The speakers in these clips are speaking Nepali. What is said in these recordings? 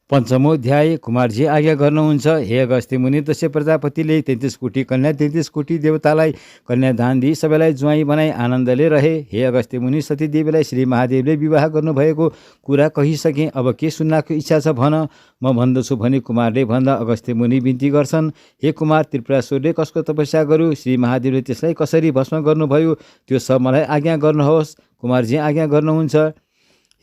पञ्चमोऽध्याय। कुमारजी आज्ञा गर्नुहुन्छ, हे अगस्त्य मुनि, दक्ष प्रजापतिले 33 कोटी कन्या 33 कोटी देवतालाई कन्यादान दिई सबैलाई ज्वाइँ बनाई आनन्दले रहे। हे अगस्त्य मुनि, सतीदेवीलाई श्री महादेवले विवाह गर्नुभएको कुरा कहिसकेँ। अब के सुन्नको इच्छा छ भन, म भन्दछु भनी कुमारले भन्दा अगस्त्य मुनि बिन्ती गर्छन्। हे कुमार, त्रिपुरासुरले कसको तपस्या गर्यो, श्री महादेवले त्यसलाई कसरी भस्म गर्नुभयो, त्यो सब मलाई आज्ञा गर्नुहोस्। कुमारजी आज्ञा गर्नुहुन्छ,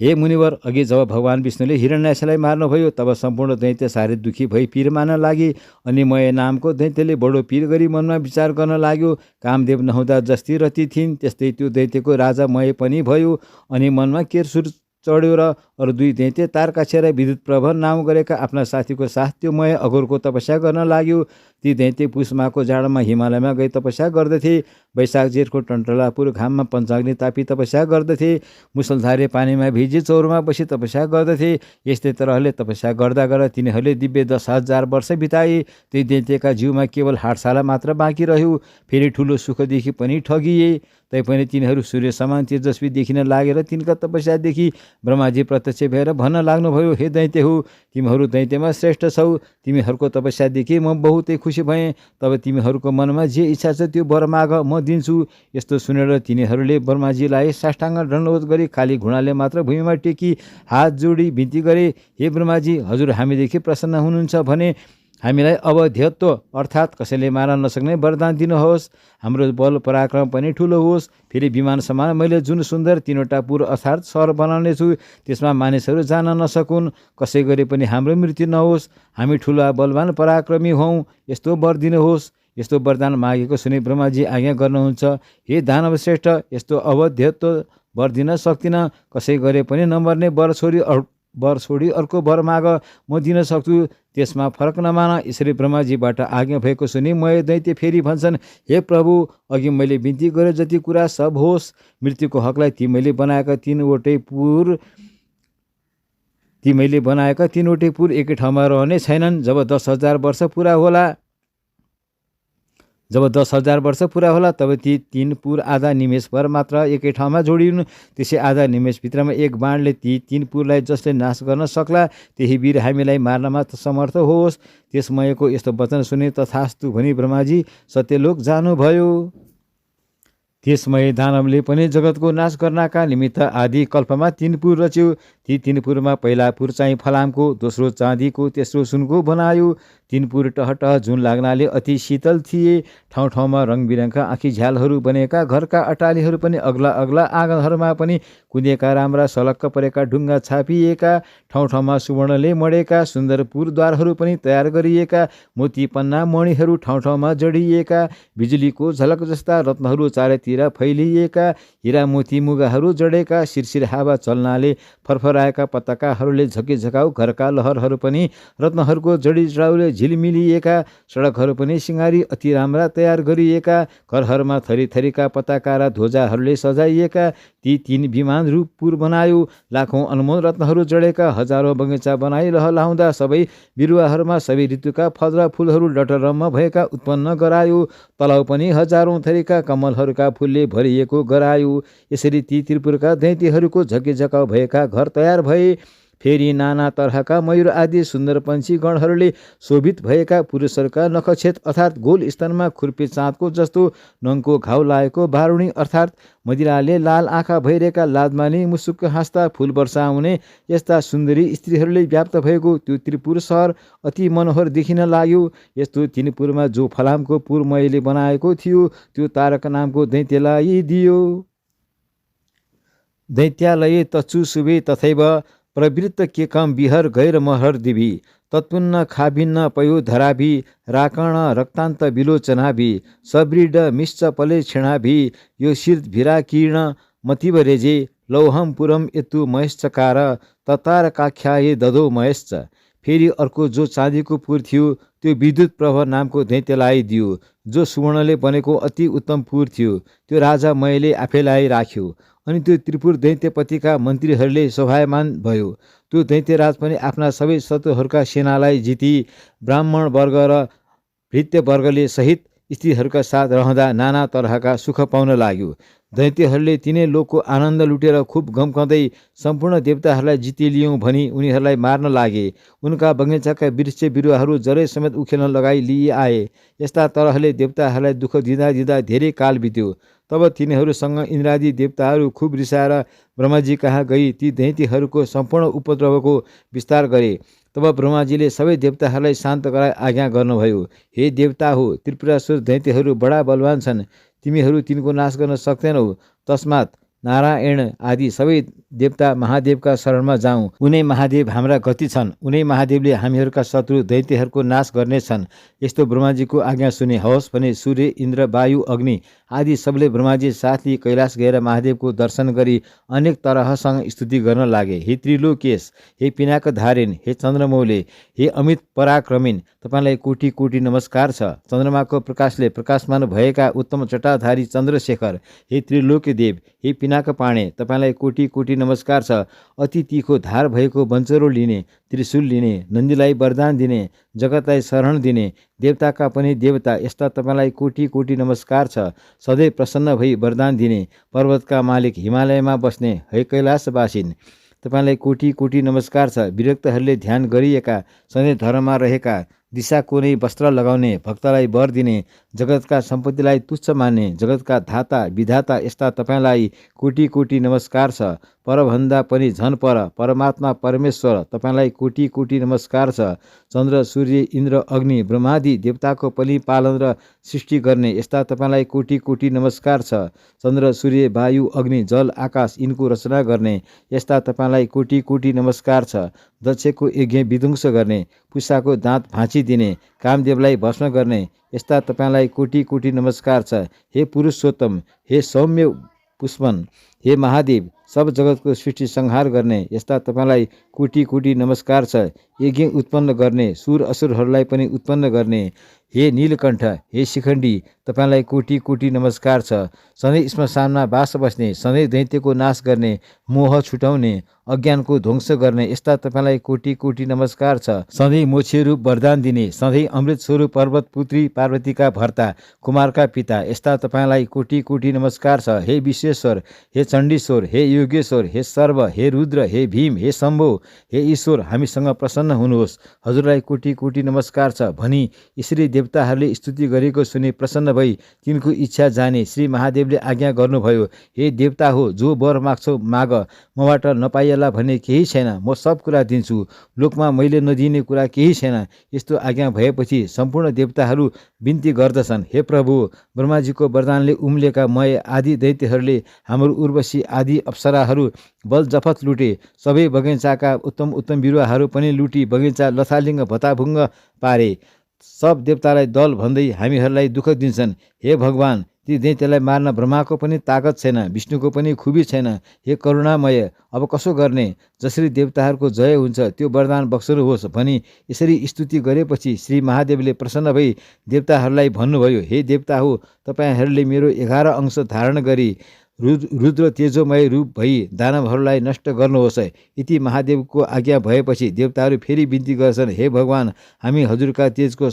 हे मुनिवर, अघि जब भगवान विष्णुले हिरण्याक्षलाई मार्नुभयो तब सम्पूर्ण दैत्य साह्रै दुखी भई पीर मान्न लागे। अनि मय नामको दैत्यले बडो पीर गरी मनमा विचार गर्न लाग्यो। कामदेव नहुँदा जस्ती रति थिइन् त्यस्तै त्यो दैत्यको राजा मय पनि भयो। अनि मनमा केरसुर चढ्यो र अरू दुई दैत्य तारकाक्ष र विद्युत प्रभ नाम गरेका आफ्ना साथीको साथ त्यो मय अघोरको तपस्या गर्न लाग्यो। ती दैत्य पुषमाको जाडोमा हिमालयमा गई तपस्या गर्दथे। वैशाख जेठको टन्टलापुर घाममा पञ्चाग्नि तापी तपस्या गर्दथे। मुसलधारे पानीमा भिजी चौरमा बसी तपस्या गर्दथे। यस्तै तरहले तपस्या गर्दा गर्दा तिनीहरूले दिव्य 10,000 वर्ष बिताए। ती दैत्यका जिउमा केवल हाडसाला मात्र बाँकी रह्यो। फेरि ठुलो सुखदेखि पनि ठगिए। तैपनि तिनीहरू सूर्य समान तेजस्वी देखिन लागेर तिनका तपस्यादेखि ब्रह्माजी प्रत्यक्ष भएर भन्न लाग्नुभयो, हे दैत्य हो, तिमीहरू दैत्यमा श्रेष्ठ छौ। तिमीहरूको तपस्यादेखि म बहुतै खुसी भएँ। तब तिमीहरूको मनमा जे इच्छा छ त्यो वर माग, म दिन्छु। यस्तो सुनेर तिनीहरूले ब्रह्माजीलाई साष्टाङ्ग दण्डवत गरी खाली घुँडाले मात्र भुइँमा टेकी हात जोडी बिन्ती गरे, हे ब्रह्माजी, हजुर हामीदेखि प्रसन्न हुनुहुन्छ भने हामीलाई अवध्यत्व अर्थात् कसैले मार्न नसक्ने वरदान दिनुहोस्। हाम्रो बल पराक्रम पनि ठुलो होस्। फेरि विमान समान मैले जुन सुन्दर 3वटा पुर अर्थात् सहर बनाउनेछु, त्यसमा मानिसहरू जान नसकुन्। कसै गरी पनि हाम्रो मृत्यु नहोस्। हामी ठुला बलवान पराक्रमी हौँ, यस्तो वर दिनुहोस्। यस्तो वरदान मागेको सुनि ब्रह्माजी आज्ञा गर्नुहुन्छ, हे दानव श्रेष्ठ, यस्तो अवध्यत्व वर दिन सक्दिनँ। कसै गरे पनि नमर्ने वर छोडी अर्को वर माग, म दिन सक्छु। त्यसमा फरक नमान। यसरी ब्रह्माजीबाट आज्ञा भएको सुनि मय दैत्य फेरि भन्छन्, हे प्रभु, अघि मैले बिन्ती गरे जति कुरा सब होस्। मृत्युको हकलाई ती मैले बनाएका तीनवटै पुर एकै ठाउँमा रहने छैनन्। जब 10,000 वर्ष पुरा होला तब ती 3 पुर आधा निमेष भर मात्र एकै ठाउँमा जोडिनु। त्यसै आधा निमेषभित्रमा एक बाणले ती 3 पुरलाई जसले नाश गर्न सक्ला त्यही वीर हामीलाई मार्नमा समर्थ होस्। त्यसमयको यस्तो वचन सुनि तथास्तु भनी ब्रह्माजी सत्यलोक जानुभयो। त्यसमय दानवले पनि जगतको नाश गर्नका निमित्त आदि कल्पमा 3 पुर रच्यो। ती 3 पुरमा पहिला पुर चाहिँ फलामको, दोस्रो चाँदीको, तेस्रो सुनको बनायो। 3 पुर टहटह जुन लाग्नाले अति शीतल थिए। ठाउँ ठाउँमा रङबिरङका आँखी झ्यालहरू बनेका घरका अटालीहरू पनि अग्ला अग्ला आँगनहरूमा पनि कुँदिएका राम्रा सलक्क परेका ढुङ्गा छापिएका। ठाउँ ठाउँमा सुवर्णले मडेका सुन्दर पुरद्वारहरू पनि तयार गरिएका। मोती पन्ना मणिहरू ठाउँ ठाउँमा जडिएका। बिजुलीको झलक जस्ता रत्नहरू चारैतिर फैलिएका। हिरा मोती मुगाहरू जडेका। शिरशिर हावा चल्नाले फरफराएका पताकाहरूले झकिझकाउ घरका लहरहरू पनि रत्नहरूको जडीजडाउले झिलमिलिएका। सडकहरू पनि सिँगारी अति राम्रा तयार गरिएका। घरहरूमा थरी थरीका पताका र ध्वजाहरूले सजाइएका। ती 3 विमान रूप पुर बनायो। लाखौं अनमोल रत्नहरू जडेका हजारौं बगैँचा बनाई लहलाउँदा सबै बिरुवाहरूमा सबै ऋतुका फल र फुलहरू डटरम्म भएका उत्पन्न गरायो। तलाउ पनि हजारौं थरीका कमलहरूका फुलले भरिएको गरायो। यसरी ती त्रिपुरका दैत्यहरूको झकिझकाउ भएका घर तयार भए। फेरि नाना तरहका मयूर आदि सुन्दर पंक्षी गणहरूले शोभित भएका पुरुषहरूका नखछेद अर्थात् गोल स्तनमा खुर्पे चाँदको जस्तो नङको घाउ लागेको बारुणी अर्थात् मदिराले लाल आँखा भइरहेका लादमानी मुसुक्क हाँस्दा फुल वर्षाउने यस्ता सुन्दरी स्त्रीहरूले व्याप्त भएको त्यो त्रिपुर सहर अति मनोहर देखिन लाग्यो। यस्तो 3 पुरमा जो फलामको पुर मैले बनाएको थियो त्यो तारक नामको दैत्यलाई दियो। दैत्यालय तच्चु सुबे तथैव प्रवृत्त केकम विहर गैर महर दिवी तत्पुन्न खाभिन्न पयो धराभि राकण रक्तान्त विलोचनाभि सब्रीड मिश्च पले क्षणाभि यो शीर्ष भिराकीर्ण मतिव रेजे लौहम पुरम यतु महेश्चकार ततार काख्याए ददो महेश्च। फेरि अर्को जो चाँदीको पुर थियो त्यो विद्युत प्रभ नामको दैत्यलाई दियो, जो सुवर्णले बनेको अति उत्तम पुर थियो। त्यो राजा मयले आफैलाई राख्यो। अनि त्यो त्रिपुर दैत्यपतिका मन्त्रीहरूले शोभायमान भयो। त्यो दैत्यराज पनि आफ्ना सबै शत्रुहरूका सेनालाई जिती ब्राह्मण वर्ग र भृत्य वर्गले सहित स्त्रीहरूका साथ रहँदा नाना तरहका सुख पाउन लाग्यो। दैत्यहरूले तिनै लोकको आनन्द लुटेर खुब गम्काउँदै सम्पूर्ण देवताहरूलाई जितिलियौँ भनी उनीहरूलाई मार्न लागे। उनका बगैँचाका वृक्ष बिरुवाहरू जरै समेत उखेल्न लगाई लिआए। यस्ता तरहले देवताहरूलाई दुःख दिँदा दिँदा धेरै काल बित्यो। तब तिनीहरूसँग इन्द्रादि देवताहरू खुब रिसाएर ब्रह्माजी कहाँ गई ती दैत्यहरूको सम्पूर्ण उपद्रवको विस्तार गरे। तब ब्रह्माजीले सबै देवताहरूलाई शान्त गराई आज्ञा गर्नुभयो, हे देवता हो, त्रिपुरासुर दैत्यहरू बडा बलवान छन्, तिमीहरू तिनको नाश गर्न सक्दैनौ। तस्मात् नारायण आदि सबै देवता महादेवका शरणमा जाउँ। उनै महादेव हाम्रा गति छन्। उनै महादेवले हामीहरूका शत्रु दैत्यहरूको नाश गर्नेछन्। यस्तो ब्रह्माजीको आज्ञा सुने हवस् भने सूर्य, इन्द्र, वायु, अग्नि आदि सबले ब्रह्माजी साथ लिई कैलाश गएर महादेवको दर्शन गरी अनेक तरहसँग स्तुति गर्न लागे। हे त्रिलोकेश, हे पिनाक धारिन, हे चन्द्रमौले, हे अमित पराक्रमिन, तपाईँलाई कोटि कोटि नमस्कार छ। चन्द्रमाको प्रकाशले प्रकाशमान भएका उत्तम चटाधारी चन्द्रशेखर, हे त्रिलोक देव, हे पिनाक पाणे, तपाईँलाई कोटि कोटि नमस्कार छ। अति तिखो धार भएको बन्चरो लिने, त्रिशूल लिने, नन्दीलाई वरदान दिने, जगतलाई शरण दिने, देवताका पनि देवता, यस्ता तपाईँलाई कोटि कोटि नमस्कार छ। सधैँ प्रसन्न भई वरदान दिने, पर्वतका मालिक, हिमालयमा बस्ने, है कैलाशवासिन, तपाईँलाई कोटि कोटि नमस्कार छ। विरक्तहरूले ध्यान गरिएका, सधैँ धर्ममा रहेका, दिशा कुनै वस्त्र लगाउने, भक्तलाई वर दिने, जगतका सम्पत्तिलाई तुच्छ मान्ने, जगतका धाता विधाता, यस्ता तपाईँलाई कोटि कोटि नमस्कार छ। परभन्दा पनि झन पर परमात्मा परमेश्वर, तपाईँलाई कोटि कोटि नमस्कार छ। चन्द्र, सूर्य, इन्द्र, अग्नि, ब्रह्मादि देवताको पनि पालन र सृष्टि गर्ने, यस्ता तपाईँलाई कोटि कोटि नमस्कार छ। चन्द्र, सूर्य, वायु, अग्नि, जल, आकाश यिनको रचना गर्ने, यस्ता तपाईँलाई कोटि कोटि नमस्कार छ। दक्षको यज्ञ विध्वंस गर्ने, पुषाको दाँत भाँचिदिने, कामदेवलाई भस्म गर्ने, यस्ता तपाईँलाई कोटि कोटि नमस्कार छ। हे पुरुषोत्तम, हे सौम्य पुष्पन, हे महादेव, सब जगतको सृष्टि संहार गर्ने, यस्ता तपाईँलाई कोटि कोटि नमस्कार छ। यज्ञ उत्पन्न गर्ने, सुर असुरहरूलाई पनि उत्पन्न गर्ने, हे नीलकण्ठ, हे शिखण्डी, तपाईँलाई कोटि कोटि नमस्कार छ। सधैँ श्मशानमा बास बस्ने, सधैँ दैत्यको नाश गर्ने, मोह छुटाउने, अज्ञानको ध्वंस गर्ने, यस्ता तपाईँलाई कोटि कोटि नमस्कार छ। सधैँ मोक्षरूप वरदान दिने, सधैँ अमृत स्वरूप पर्वत पुत्री पार्वतीका भर्ता, कुमारका पिता, यस्ता तपाईँलाई कोटि कोटि नमस्कार छ। हे विश्वेश्वर, हे चण्डीश्वर, हे योगेश्वर, हे सर्व, हे रुद्र, हे भीम, हे शम्भो, हे ईश्वर, हामीसँग प्रसन्न हुनुहोस्, हजुरलाई कोटि कोटि नमस्कार छ भनी यसरी देवताहरूले स्तुति गरेको सुनि प्रसन्न भई तिनको इच्छा जाने श्री महादेवले आज्ञा गर्नुभयो, हे देवता हो, जो वर माग्छौ माग, मबाट नपाइएला भन्ने केही छैन, म सब कुरा दिन्छु, लोकमा मैले नदिने कुरा केही छैन। यस्तो आज्ञा भएपछि सम्पूर्ण देवताहरू बिन्ती गर्दछन्, हे प्रभु, ब्रह्माजीको वरदानले उम्लेका मय आदि दैत्यहरूले हाम्रो उर्वशी आदि अप्सराहरू बल जफत लुटे, सबै बगैँचाका उत्तम उत्तम बिरुवाहरू पनि लुटी बगैँचा लथालिङ्ग भताभुङ्ग पारे। सब देवतालाई दल भन्दै हामीहरूलाई दुःख दिन्छन्। हे भगवान, ती दैत्यलाई मार्न ब्रह्माको पनि ताकत छैन, विष्णुको पनि खुबी छैन। हे करुणामय, अब कसो गर्ने? जसरी देवताहरूको जय हुन्छ त्यो वरदान बक्सनुहोस् भनी यसरी स्तुति गरेपछि श्री महादेवले प्रसन्न भई देवताहरूलाई भन्नुभयो, हे देवता हो, तपाईँहरूले मेरो 11 अंश धारण गरी रुद्र तेजोमय रूप भई दानवहरूलाई नष्ट गर्नुहोस्। यति महादेवको आज्ञा भएपछि देवताहरू फेरि बिन्ती गर्छन्, हे भगवान, हामी हजुरका तेजको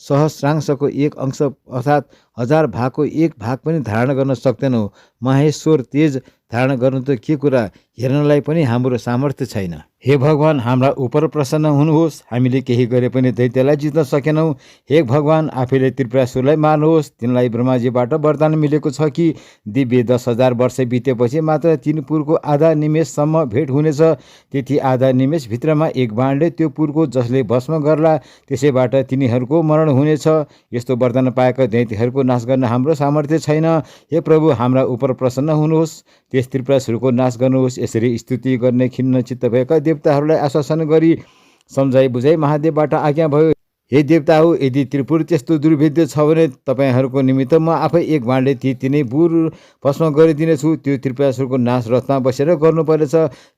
सहस्रांशको 1 अंश अर्थात् 1000 भागको 1 भाग पनि धारण गर्न सक्दैनौँ। महेश्वर तेज धारण गर्नु त के कुरा, हेर्नलाई पनि हाम्रो सामर्थ्य छैन। हे भगवान, हाम्रा उप प्रसन्न हुनुहोस्, हामीले केही गरे पनि दैत्यलाई जित्न सकेनौँ। हे भगवान, आफैले त्रिपुरासुरलाई मार्नुहोस्। तिनलाई ब्रह्माजीबाट वरदान मिलेको छ कि दिव्य 10,000 वर्ष बितेपछि मात्र तीन पुरको आधा निमेषसम्म भेट हुनेछ। त्यति आधा निमेष भित्रमा एक बाणले त्यो पुरको जसले भस्म गर्ला त्यसैबाट तिनीहरूको मरण हुनेछ। यस्तो वरदान पाएका दैत्यहरूको नाश गर्न हाम्रो सामर्थ्य छैन। हे प्रभु, हाम्रा उप प्रसन्न हुनुहोस्, त्यस त्रिपुरासुरको नाश गर्नुहोस्। यसरी स्तुति गर्ने खिन्न चित्त भएका देवताहरूलाई आश्वासन गरी सम्झाइ बुझाइ महादेवबाट आज्ञा भयो, हे देवता हो, यदि त्रिपुर त्यस्तो दुर्भेद्य छ भने तपाईँहरूको निमित्त म आफै एक बाणले ती तिनै बुर भस्म गरिदिनेछु। त्यो त्रिपुरासुरको नाश रथमा बसेर गर्नुपर्नेछ।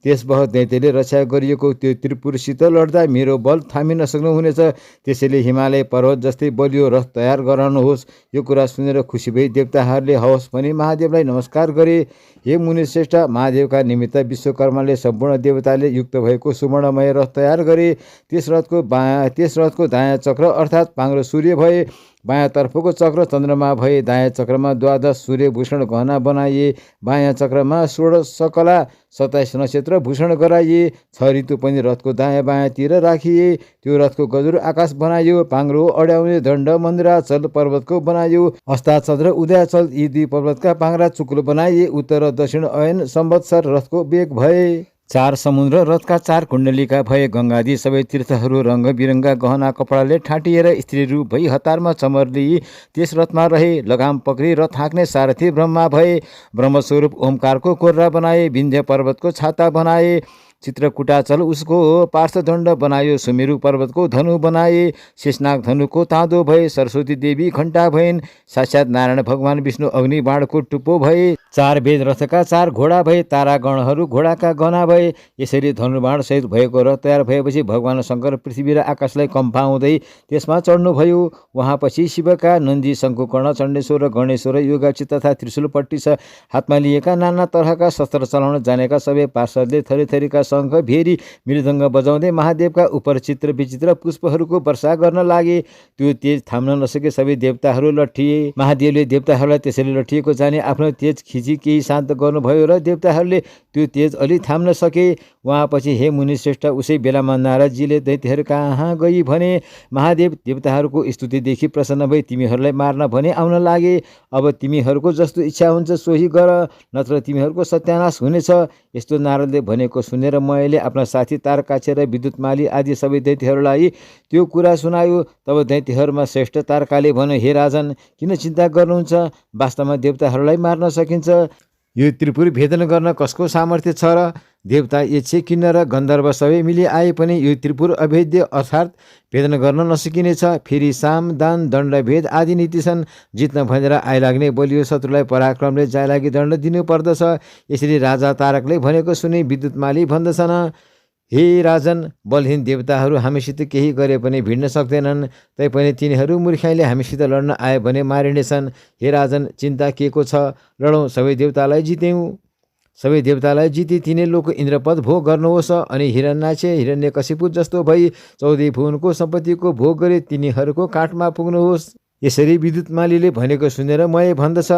त्यसबह दैत्यले रक्षा गरिएको त्यो त्रिपुरसित लड्दा मेरो बल थामिन सक्नुहुनेछ। त्यसैले हिमालय पर्वत जस्तै बलियो रथ तयार गराउनुहोस्। यो कुरा सुनेर खुसी भई देवताहरूले हवस् भनी महादेवलाई नमस्कार गरे। हे मुनिश्रेष्ठ, महादेवका निमित्त विश्वकर्माले सम्पूर्ण देवताले युक्त भएको सुवर्णमय रथ तयार गरे। त्यस रथको दायाँ चक्र अर्थात् पाङ्ग्रो सूर्य भए। बायाँतर्फको चक्र चन्द्रमा भए, दायाँ चक्रमा द्वादश सूर्यभूषण गहना बनाइए, बायाँ चक्रमा 16 सकला 27 नक्षत्र भूषण गराइए, 6 ऋतु पनि रथको दायाँ बायाँतिर राखिए। त्यो रथको गजुर आकाश बनाइयो, पाङ्रो अड्याउने दण्ड मन्दिराचल पर्वतको बनाइयो, अस्ताचल र उदयाचल यी दुई पर्वतका पाङ्रा चुकुलो बनाइए। उत्तर र दक्षिण अयन सम्वत्सर रथको बेग भए। 4 समुद्र रथका 4 कुण्डलीका भए, गङ्गादी सबै तीर्थहरू रङ्ग बिरङ्गा गहना कपडाले ठाटिएर स्त्रीहरू भई हतारमा चमर्ली त्यस रथमा रहे। लगाम पक्री रथ हाँक्ने सारथी ब्रह्मा भए, ब्रह्मस्वरूप ओमकारको कोर्रा बनाए, विन्ध्य पर्वतको छाता बनाए, चित्रकुटाचल उसको पार्श्वदण्ड बनायो, सुमेरु पर्वतको धनु बनाए, शेषनाग धनुको ताँदो भए, सरस्वती देवी घण्टा भइन्, साक्षात नारायण भगवान विष्णु अग्नि बाणको टुप्पो भए। 4 वेद रथका 4 घोडा भए, तारागणहरू घोडाका गहना भए। यसरी धनुबाण सहित भएको रथ तयार भएपछि भगवान शङ्कर पृथ्वी र आकाशलाई कम्पाउँदै त्यसमा चढ्नुभयो। उहाँपछि शिवका नन्दी शङ्कुकर्ण चण्डेश्वर र गणेश्वर योगाक्षी तथा त्रिशूलपट्टी हातमा लिएका नाना तरहका शस्त्र चलाउन जानेका सबै पार्षदले थरीथरीका शङ्ख भेरी मृदङ्ग बजाउँदै महादेवका उपर चित्र विचित्र पुष्पहरूको वर्षा गर्न लागे। त्यो तेज थाम्न नसके सबै देवताहरू लट्ठिए। महादेवले देवताहरूलाई त्यसरी लट्ठिएको जाने आफ्नो तेज खिची केही शान्त गर्नुभयो र देवताहरूले त्यो तेज अलि थाम्न सके। उहाँपछि हे मुनिश्रेष्ठ, उसै बेलामा नारदजीले दैत्यहरू कहाँ गई भने महादेव देवताहरूको स्तुतिदेखि प्रसन्न भई तिमीहरूलाई मार्न भने आउन लागे। अब तिमीहरूको जस्तो इच्छा हुन्छ सोही गर, नत्र तिमीहरूको सत्यानाश हुनेछ। यस्तो नारदले भनेको सुनेर मैले आफ्ना साथी तारकाक्ष र विद्युतमाली आदि सबै दैत्यहरूलाई त्यो कुरा सुनायो। तब दैत्यहरूमा श्रेष्ठ तारकाले भन्यो, हे राजन, किन चिन्ता गर्नुहुन्छ? वास्तवमा देवताहरूलाई मार्न सकिन्छ। यो त्रिपुर भेदन गर्न कसको सामर्थ्य छ र? देवता यक्ष किन्नर गन्धर्व सबै मिली आए पनि यो त्रिपुर अभेद्य अर्थात् भेदन गर्न नसकिनेछ। फेरि साम दान दण्ड भेद आदि नीति छन्। जित्न भनेर आइलाग्ने बलियो शत्रुलाई पराक्रमले जाय लागि दण्ड दिनु पर्दछ। यसरी राजा तारकले भनेको सुनि विद्युतमाली भन्दछन्, हे राजन, बलहीन देवताहरू हामीसित केही गरे पनि भिड्न सक्दैनन्। तैपनि तिनीहरू मूर्खाइले हामीसित लड्न आए भने मारिनेछन्। हे राजन, चिन्ता के को छ? लडौँ, सबै देवतालाई जित्यौँ। सबै देवतालाई जिती तिनै लोक इन्द्रपद भोग गर्नुहोस्। अनि हिरण्याक्ष हिरण्यकशिपु जस्तो भई 14 भुवनको सम्पत्तिको भोग गरी तिनीहरूको काठमा पुग्नुहोस्। यसरी विद्युतमालीले भनेको सुनेर मय भन्दछ,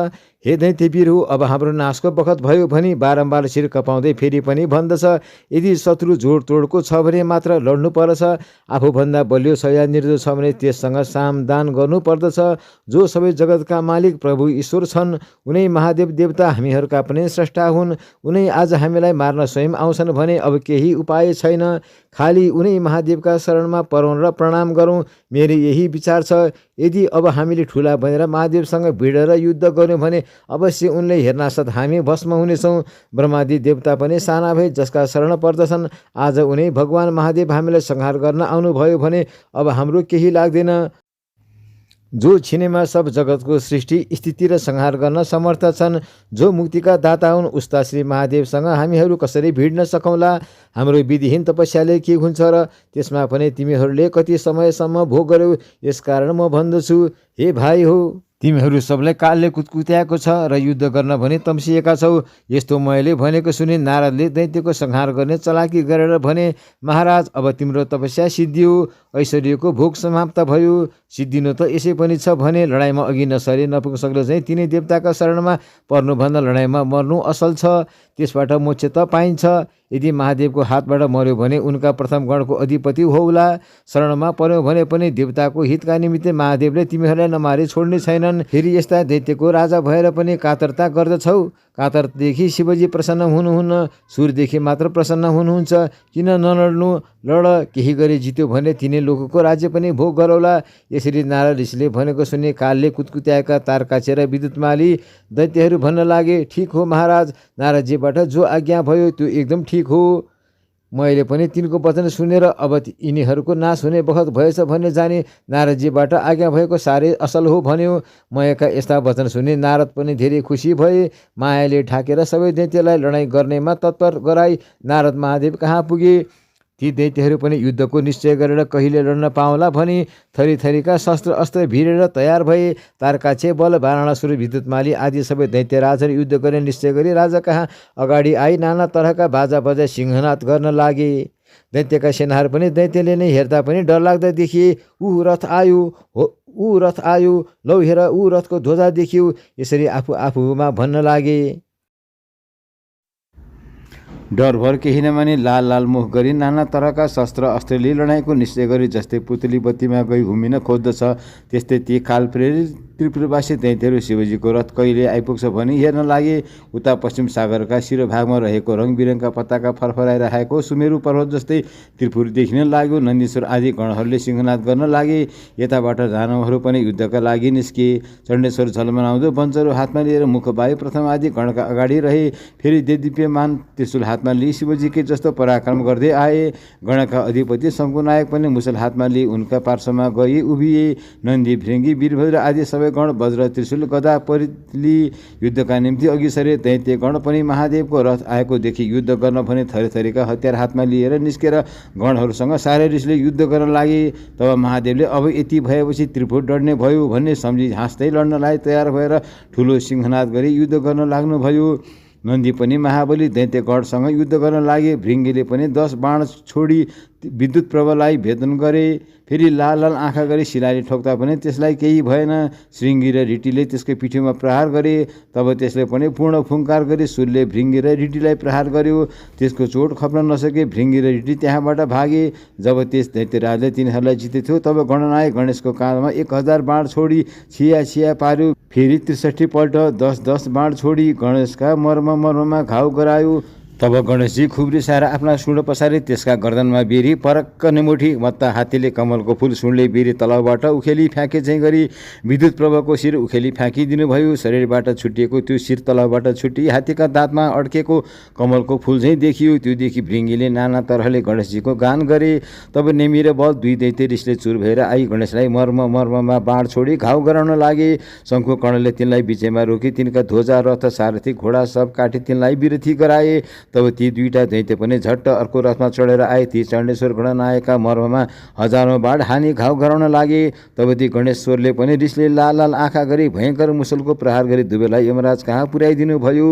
हे दैत्यवीरहरू, अब हाम्रो नाशको बखत भयो भनी बारम्बार शिर कपाउँदै फेरि पनि भन्दछ, यदि शत्रु जोडतोडको छ भने मात्र लड्नु पर्छ। आफूभन्दा बलियो छ या निर्दोष छ भने त्यससँग सामदान गर्नु पर्दछ। जो सबै जगतका मालिक प्रभु ईश्वर छन्, उनै महादेव देवता हामीहरूका पनि स्रष्टा हुन्। उनै आज हामीलाई मार्न स्वयं आउँछन् भने अब केही उपाय छैन। खालि उनै महादेवका शरणमा परौँ र प्रणाम गरौँ। मेरो यही विचार छ। यदि अब हामीले ठुला भनेर महादेवसँग भिडेर युद्ध गर्यौँ भने अवश्य उनले हेर्नासाथ हामी भस्म हुनेछौँ। ब्रह्मादि देवता पनि साना भए जसका शरण पर्दछन्। आज उनै भगवान महादेव हामीलाई संहार गर्न आउनुभयो भने अब हाम्रो केही लाग्दैन। जो छिनेमा सब जगतको सृष्टि स्थिति र संहार गर्न समर्थ छन्, जो मुक्तिका दाता हुन्, उस्ता श्री महादेवसँग हामीहरू कसरी भिड्न सकौँला? हाम्रो विधिहीन तपस्याले के हुन्छ र? त्यसमा पनि तिमीहरूले कति समयसम्म भोग गर्यौ? यसकारण म भन्दछु, हे भाइ हो, तिमीहरू सबलाई कालले कुतकुत्याएको छ र युद्ध गर्न भने तम्सिएका छौ। यस्तो मैले भनेको सुनि नारदले दैत्यको संहार गर्ने चलाकी गरेर भने, महाराज, अब तिम्रो तपस्या सिद्धियो, ऐश्वर्यको भोग समाप्त भयो। सिद्धिनु त यसै पनि छ भने लडाइँमा अघि नसरी नपुंसकले चाहिँ तिनै देवताका शरणमा पर्नुभन्दा लडाइँमा मर्नु असल छ। त्यसबाट मोक्ष त पाइन्छ। यदि महादेवको हातबाट मर्यो भने उनका प्रथम गणको अधिपति होउला। शरणमा पर्यो भने पनि देवताको हितका निमित्त महादेवले तिमीहरूलाई नमारी छोड्ने छैनन्। फेरि यस्ता दैत्यको राजा भएर पनि कातरता गर्दछौ। कातरदेखि शिवजी प्रसन्न हुनुहुन्न, सूर्यदेखि मात्र प्रसन्न हुनुहुन्छ। किन नलड्नु? लड, केही गरी जित्यो भने तिनै लोकको राज्य पनि भोग गरौला। यसरी नारद ऋषिले भनेको सुनि कालले कुतकुत्याएका तारकाक्ष र विद्युतमाली दैत्यहरू भन्न लागे, ठिक हो महाराज, नारदजीबाट जो आज्ञा भयो त्यो एकदम ठिक हो। मैले पनि तिनको वचन सुनेर अब यिनीहरूको नाश हुने बखत भएछ भन्ने जाने। नारदजीबाट आज्ञा भएको साह्रै असल हो भन्यो। मयका यस्ता वचन सुनि नारद पनि धेरै खुसी भए। मायाले ढाकेर सबै दैत्यलाई लडाइँ गर्नेमा तत्पर गराई नारद महादेव कहाँ पुगे। ती दैत्यहरू पनि युद्धको निश्चय गरेर कहिले लड्न पाउला भनी थरीथरीका शस्त्र अस्त्र भिरेर तयार भए। तारकाक्ष, बल, वाराणासुर, विद्युतमाली आदि सबै दैत्यराजहरू युद्ध गर्ने निश्चय गरी राजा कहाँ अगाडि आई नाना तरहका बाजा बजाई सिंहनाद गर्न लागे। दैत्यका सेनाहरू पनि दैत्यले नै हेर्दा पनि डरलाग्दा देखिए। ऊ रथ आयो, ऊ रथ आयो, लौ हेर ऊ रथको ध्वजा देखियो, यसरी आफूमा भन्न लागे। डरभर केही नमानी लाल लाल मुख गरी नाना तरका शस्त्र अस्त्रले लडाइँको निश्चय गरी जस्तै पुतली बत्तीमा गई घुमिन खोज्दछ त्यस्तै ती काल प्रेरित त्रिपुरवासी दैत्यहरू शिवजीको रथ कहिले आइपुग्छ भनी हेर्न लागे। उता पश्चिम सागरका शिरोभागमा रहेको रङबिरङका पताका फरफराइरहेको सुमेरु पर्वत जस्तै त्रिपुर देखिन लाग्यो। नन्दीश्वर आदि गणहरूले सिंहनाद गर्न लागे। यताबाट दानवहरू पनि युद्धका लागि निस्के। चण्डेश्वर झलमनाउँदो बन्चरो हातमा लिएर मुखबाई प्रथम आदि गणका अगाडि रहे। फेरि देदीप्यमान त्रिशूल हातमा लिई शिवजीकै जस्तो पराक्रम गर्दै आए। गणका अधिपति शङ्कुनायक पनि मुसल हातमा लिई उनका पार्श्वमा गई उभिए। नन्दी भृङ्गी वीरभद्र आदि सबै गण वज्र त्रिशूल गदा परिली युद्धका निम्ति अघि सरे। दैत्य गण पनि महादेवको रथ आएको देखि युद्ध गर्न भने थरीथरीका हतियार हातमा लिएर निस्केर गणहरूसँग साह्रै रिसले युद्ध गर्न लागे। तब महादेवले अब यति भएपछि त्रिपुर डढ्ने भयो भन्ने सम्झी हाँस्दै लड्नलाई तयार भएर ठुलो सिंहनाद गरी युद्ध गर्न लाग्नुभयो। नन्दी पनि महाबली दैत्यगढसँग युद्ध गर्न लागे। भृङ्गीले पनि 10 बाण छोडी विद्युत प्रभालाई भेदन गरे। फेरि लाल लाल आँखा गरी शिलाले ठोक्दा पनि त्यसलाई केही भएन। श्रृङ्गी र रिटीले त्यसको पिठोमा प्रहार गरे। तब त्यसले पनि पूर्ण फुङ्कार गरी सूर्यले भृङ्गी र रिटीलाई प्रहार गर्यो। त्यसको चोट खप्न नसके भृङ्गी र रिटी त्यहाँबाट भागे। जब त्यस दैत्यराजले तिनीहरूलाई जितेथ्यो तब गणनायक गणेशको काँधमा 1000 बाण छोडी छिया पार्यो। फेरि 63 पल्ट 10 बाण छोडी गणेशका मर्ममा घाउ गरायो। तब गणेशजी खुब रिसाएर आफ्ना सुँड पसारे त्यसका गर्दनमा बेरी परक्क निमुठी मत्ता हात्तीले कमलको फुल सुँडले बेरी तलाउबाट उखेली फ्याँके चाहिँ गरी विद्युत प्रभाको शिर उखेली फ्याँकिदिनु भयो। शरीरबाट छुटिएको त्यो शिर तलाउबाट छुटी हात्तीका दाँतमा अड्केको कमलको फुल चाहिँ देखियो। त्यो देखि भृङ्गीले नाना तरहले गणेशजीको गान गरे। तब नेमी र बल दुई दैत्य रिसले चुर भएर आई गणेशलाई मर्ममा बाण छोडी घाउ गराउन लागे। शङ्खु कर्णले तिनलाई बिचैमा रोकी तिनका ध्वजा रथ सारथी घोडा सब काटी तिनलाई विरथी गराए। तब ती दुईटा दैत्य पनि झट्ट अर्को रथमा चढेर आए। ती चण्डेश्वर गणनायकका मर्ममा हजारौँ बाण हानी घाउ गराउन लागे। तब ती गणेश्वरले पनि रिसले लाल लाल आँखा गरी भयङ्कर मुसलको प्रहार गरी दुवैलाई यमराज कहाँ पुर्याइदिनु भयो।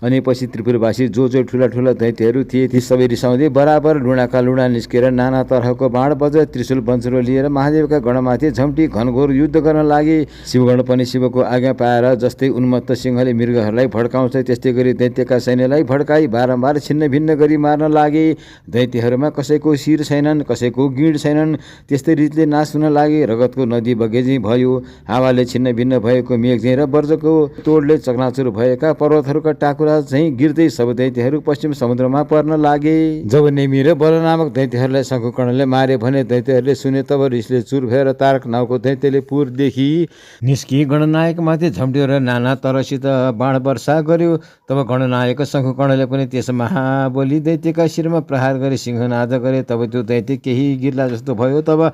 अनि पछि त्रिपुरवासी जो ठुला दैत्यहरू थिए ती सबै रिसाउँदै बराबर लुणाका लुणा निस्केर नाना तरहको बाण वज्र त्रिशूल वञ्चरो लिएर महादेवका गणमाथि झम्टी घनघोर युद्ध गर्न लागे। शिवगण पनि शिवको आज्ञा पाएर जस्तै उन्मत्त सिंहले मृगहरूलाई भड्काउँछ त्यस्तै गरी दैत्यका सैन्यलाई भड्काई बारम्बार छिन्न भिन्न गरी मार्न लागे। दैत्यहरूमा कसैको शिर छैनन्, कसैको गिँड छैनन्। त्यस्तै रीतिले नाश हुन लागे। रगतको नदी बगेझै भयो। हावाले छिन्न भिन्न भएको मेघझैँ र वज्रको तोडले चकनाचुर भएका पर्वतहरूका टाकुरा चाहिँ गिर्दै सब दैत्यहरू पश्चिम समुद्रमा पर्न लागे। जब नेमी र बल नामक दैत्यहरूलाई शङ्कुकर्णले मारे भने दैत्यहरूले सुने तब रिसले चुर भएर तारक नाउँको दैत्यले पुरदेखि निस्की गणनायकमाथि झम्ट्यो र नाना तरसित बाण वर्षा गर्यो। तब गणनायक शङ्कुकर्णले पनि त्यस महाबली दैत्यका शिरमा प्रहार गरी सिंहनाद गरे। तब त्यो दैत्य केही गिर्ला जस्तो भयो। तब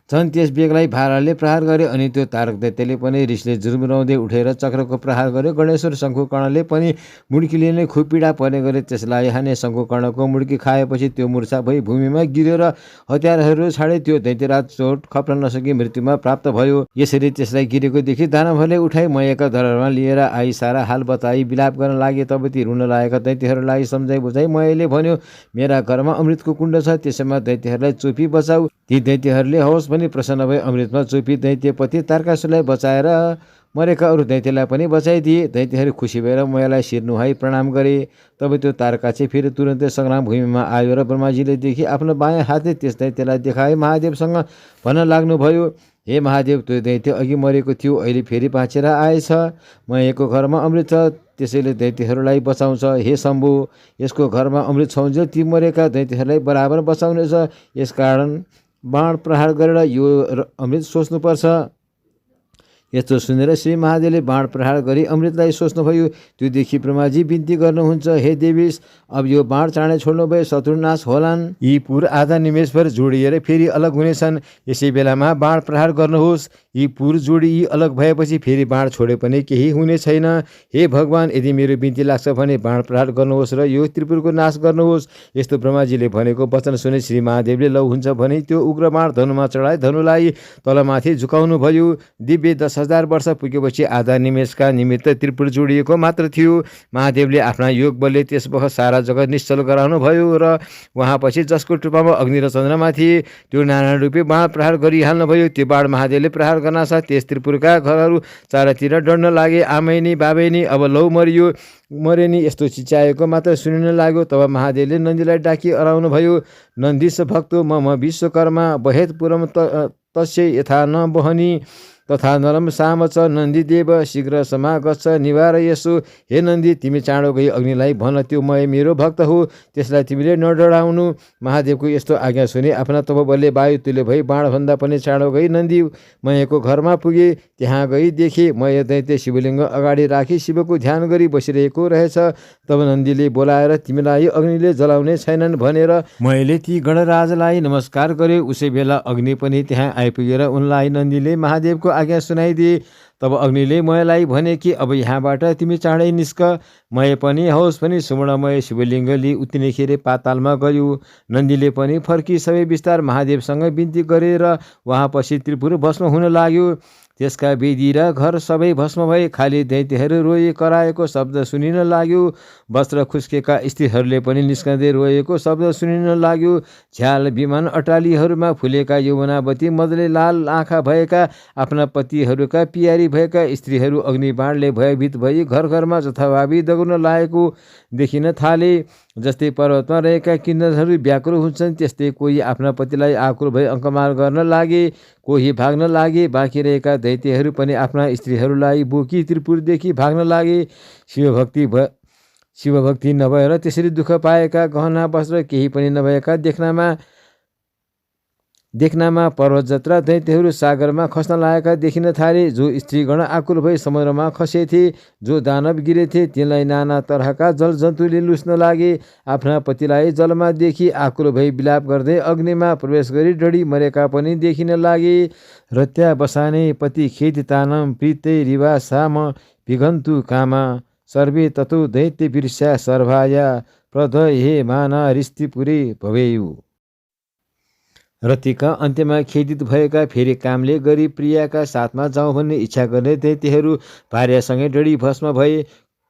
झन् त्यस बेगलाई भाराले प्रहार गरे। अनि त्यो तारक दैत्यले पनि रिसले जुर्मुराउँदै उठेर चक्रको प्रहार गर्यो। गणेश्वर शङ्कुकर्णले पनि मुड्कीले नै खुब पीडा पर्ने गरे। त्यसलाई हाने शङ्कुकर्णको मुड्की खाएपछि त्यो मूर्छा भई भूमिमा गिर्यो र हतियारहरू छाडे। त्यो दैत्यराज चोट खप्न नसकी मृत्युमा प्राप्त भयो। यसरी त्यसलाई गिरेको देखि दानवहरूले उठाई मयका दरबारमा लिएर आई सारा हाल बताई विलाप गर्न लागे। तब ती रुन लागेका दैत्यहरूलाई सम्झाइ बुझाइ मयले भन्यो, मेरा घरमा अमृतको कुण्ड छ, त्यसैमा दैत्यहरूलाई चोपी बचाऊ। ती दैत्यहरूले हवस् पनि प्रसन्न भई अमृतमा चोपी दैत्यपति तारकासुरलाई बचाएर मरेका अरू दैत्यलाई पनि बचाइदिए। दैत्यहरू खुसी भएर मयलाई शिर नुहाई प्रणाम गरे। तब त्यो तारका चाहिँ फेरि तुरन्तै सङ्ग्राम भूमिमा आयो र ब्रह्माजीले देखि आफ्नो बायाँ हातले त्यस दैत्यलाई देखाए महादेवसँग भन्न लाग्नुभयो, हे महादेव, त्यो दैत्य अघि मरेको थियो, अहिले फेरि बाँचेर आएछ। मयको घरमा अमृत छ, त्यसैले दैत्यहरूलाई बचाउँछ। हे शम्भु, यसको घरमा अमृत छौन्जेल ती मरेका दैत्यहरूलाई बराबर बचाउनेछ। यसकारण बाण प्रहार गरेर यो अमृत सोच्नुपर्छ। यस्तो सुनेर श्री महादेवले बाण प्रहार गरी अमृतलाई सोच्नुभयो। त्यो देखि ब्रह्माजी बिन्ती गर्नुहुन्छ, हे देवीश, अब यो बाण चाँडै छोड्नु भए शत्रुनाश होलान्। यी पुर आधा निमेषभर जोडिएर फेरि अलग हुनेछन्। यसै बेलामा बाण प्रहार गर्नुहोस्। यी पुर जोडी यी अलग भएपछि फेरि बाण छोडे पनि केही हुने छैन। हे भगवान्, यदि मेरो बिन्ती लाग्छ भने बाण प्रहार गर्नुहोस् र यो त्रिपुरको नाश गर्नुहोस्। यस्तो ब्रह्माजीले भनेको वचन सुने श्री महादेवले लौ हुन्छ भने त्यो उग्र बाण धनुमा चढाए धनुलाई तलमाथि झुकाउनु भयो। दिव्य 10,000 10,000 वर्ष पुगेपछि आधा निमेषका निमित्त त्रिपुर जोडिएको मात्र थियो। महादेवले आफ्ना योग बलले त्यस बखत सारा जगत निश्चल गराउनु भयो र उहाँपछि जसको टुप्पामा अग्नि र चन्द्रमा थिए त्यो नारायण रूपी बाण प्रहार गरिहाल्नुभयो। त्यो बाण महादेवले प्रहार गर्नासाथ त्यस त्रिपुरका घरहरू चारैतिर डढ्न लागे। आमैनी बाबैनी अब लौ मरियो मरे नि यस्तो चिच्याएको मात्र सुनिन लाग्यो। तब महादेवले नन्दीलाई डाकी अराउनु भयो। नन्दीश भक्तो मम विश्वकर्मा बहेत पुरम तस्य यथा न बहनी तथा नरम साम च नन्दीदेव शीघ्र समागच्छ निवार यसो। हे नन्दी तिमी चाँडो गई अग्निलाई भन त्यो मय मेरो भक्त हो, त्यसलाई तिमीले नडराउनु। महादेवको यस्तो आज्ञा सुने आफ्ना तपोबलले वायु तुल्य भई बाणभन्दा पनि चाँडो गई नन्दी मयको घरमा पुगे। त्यहाँ गई देखे मय दैत्य शिवलिङ्ग अगाडि राखी शिवको ध्यान गरी बसिरहेको रहेछ। तब नन्दीले बोलाएर तिमीलाई अग्निले जलाउने छैनन् भनेर मयले ती गणराजलाई नमस्कार गरे। उसै बेला अग्नि पनि त्यहाँ आइपुगेर उनलाई नन्दीले महादेवको आज्ञा सुनाइदिए। तब अग्निले मयलाई भने कि अब यहाँबाट तिमी चाँडै निस्क। मय पनि हौस पनि सुवर्णमय शिवलिङ्गले उत्तिनेखेर पातालमा गयो। नन्दीले पनि फर्की सबै विस्तार महादेवसँग बिन्ती गरेर उहाँपछि त्रिपुर भस्म हुन लाग्यो। त्यसका वेदी र घर सबै भस्म भए। खाली दैत्यहरू रोए कराएको शब्द सुनिन लाग्यो। वस्त्र खुस्केका स्त्रीहरूले पनि निस्कँदै रोएको शब्द सुनिन लाग्यो। झ्याल विमान अटालीहरूमा फुलेका यमुनावती मदले लाल आँखा भएका आफ्ना पतिहरूका पियारी भएका स्त्रीहरू अग्निबाणले भयभीत भई घर घरमा जथाभावी दगाउन लागेको देखिन थाले। जस्तै पर्वतमा रहेका किन्नरहरू व्याकुल हुन्छन् त्यस्तै कोही आफ्ना पतिलाई आकुल भई अङ्कमार गर्न लागे, कोही भाग्न लागे। बाँकी रहेका दैत्यहरू पनि आफ्ना स्त्रीहरूलाई बोकी त्रिपुरदेखि भाग्न लागे। शिवभक्ति नभएर त्यसरी दुःख पाएका गहना वस्त्र केही पनि नभएका देख्नमा पर्वत जत्रा दैत्यहरू सागरमा खस्न लागेका देखिन थाले। जो स्त्रीगण आकुल भई समुद्रमा खसेथे, जो दानव गिरेथे, तिनलाई नाना तरहका जलजन्तुले लुस्न लागे। आफ्ना पतिलाई जलमा देखि आकुल भई विलाप गर्दै अग्निमा प्रवेश गरी डढी मरेका पनि देखिन लागे। रत्या बसाने पति खेदितानम प्रीतै रिवा साम पिगन्तु कामा सर्वे ततो दैत्य बिर्स्या सर्भाया प्रद हे माना रिस्तिपुरे भवेयु। रतिका अन्त्यमा खेदित भएका फेरि कामले गरी प्रियाका साथमा जाउँ भन्ने इच्छा गर्ने दैत्यहरू भार्यासँगै डढी भस्म भए।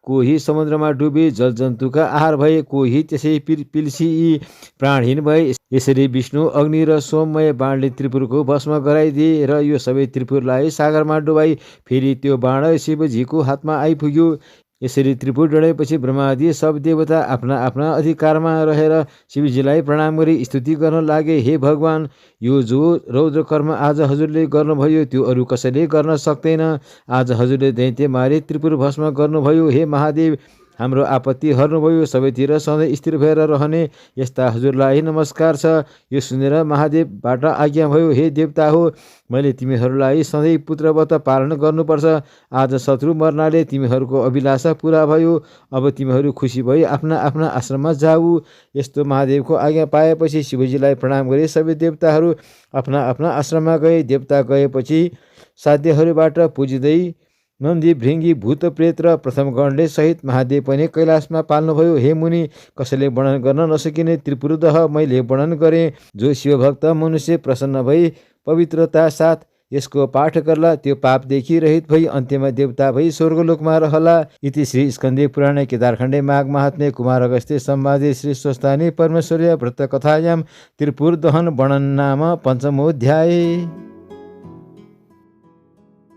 कोही समुद्रमा डुबे जलजन्तुका आहार भए, कोही त्यसै पिल्सी प्राणहीन भए। यसरी विष्णु अग्नि र सोममय बाणले त्रिपुरको भस्म गराइदिए र यो सबै त्रिपुरलाई सागरमा डुबाई फेरि त्यो बाण शिवजीको हातमा आइपुग्यो। यसरी त्रिपुर डढेपछि ब्रह्मादि सब देवता आफ्ना आफ्ना अधिकारमा रहेर शिवजीलाई प्रणाम गरी स्तुति गर्न लागे। हे भगवान, यो जो रौद्र कर्म आज हजुरले गर्नुभयो त्यो अरू कसैले गर्न सक्दैन। आज हजुरले दैत्य मारे त्रिपुर भस्म गर्नुभयो। हे महादेव, हाम्रो आपत्ति हर्नुभयो। सबैतिर सधैँ स्थिर भएर रहने यस्ता हजुरलाई नमस्कार छ। यो सुनेर महादेवबाट आज्ञा भयो। हे देवता हो, मैले तिमीहरूलाई सधैँ पुत्रवत पालन गर्नुपर्छ। आज शत्रु मर्नाले तिमीहरूको अभिलाषा पुरा भयो। अब तिमीहरू खुसी भई आफ्ना आफ्ना आश्रममा जाऊ। यस्तो महादेवको आज्ञा पाएपछि शिवजीलाई प्रणाम गरे सबै देवताहरू आफ्ना आफ्ना आश्रममा गए। देवता गएपछि साध्यहरूबाट पुजिँदै नन्दी भृङ्गी भूत प्रेत र प्रथम गणले सहित महादेव पनि कैलाशमा पाल्नुभयो। हे मुनि, कसैले वर्णन गर्न नसकिने त्रिपुरदह मैले वर्णन गरेँ। जो शिवभक्त मनुष्य प्रसन्न भई पवित्रता साथ यसको पाठ गर्ला त्यो पापदेखि रहित भई अन्त्यमा देवता भई स्वर्गलोकमा रहला। इति श्री स्कन्दे पुराणे केदारखण्डे माघ महात्म्ये कुमार अगस्त्ये संवादे श्री स्वस्तानि परमेश्वर्य व्रत कथायां त्रिपुर दहन वर्णन नाम 5मोऽध्याय।